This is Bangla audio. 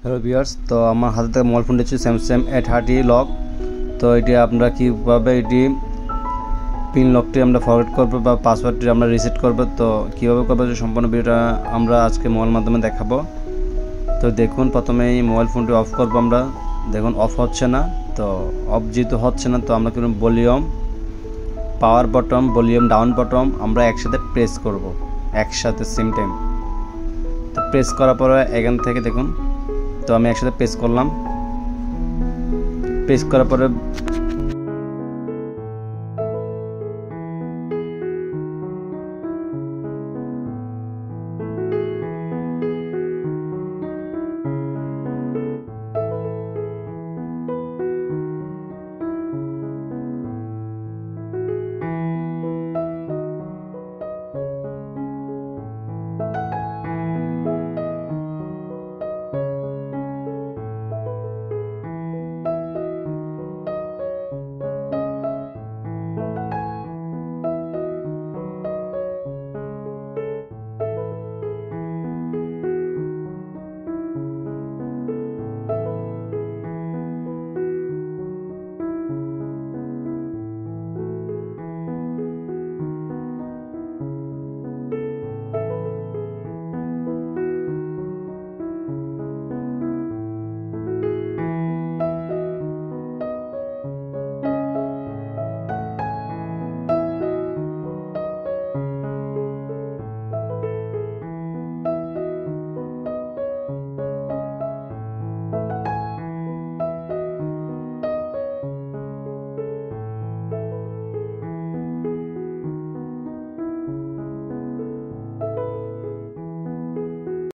হ্যালো ভিউয়ার্স, তো আমার হাতে থেকে মোবাইল ফোনটি হচ্ছে স্যামসাং a30 লক। তো এটি আমরা কীভাবে এটি পিন লকটি আমরা ফরওয়ার্ড করবো বা পাসওয়ার্ডটি আমরা রিসেট করবো, তো কীভাবে করবো সম্পূর্ণ ভিডিওটা আমরা আজকে মোবাইল মাধ্যমে দেখাবো। তো দেখুন, প্রথমে এই মোবাইল ফোনটি অফ করবো আমরা। দেখুন অফ হচ্ছে না, তো অফ যেহেতু হচ্ছে না তো আমরা কিন্তু ভলিউম পাওয়ার বটন, ভলিউম ডাউন বটন আমরা একসাথে প্রেস করব, একসাথে সেম টাইম। তো প্রেস করার পরে এখান থেকে দেখুন, তো আমি একসাথে প্রেস করলাম। প্রেস করার পরে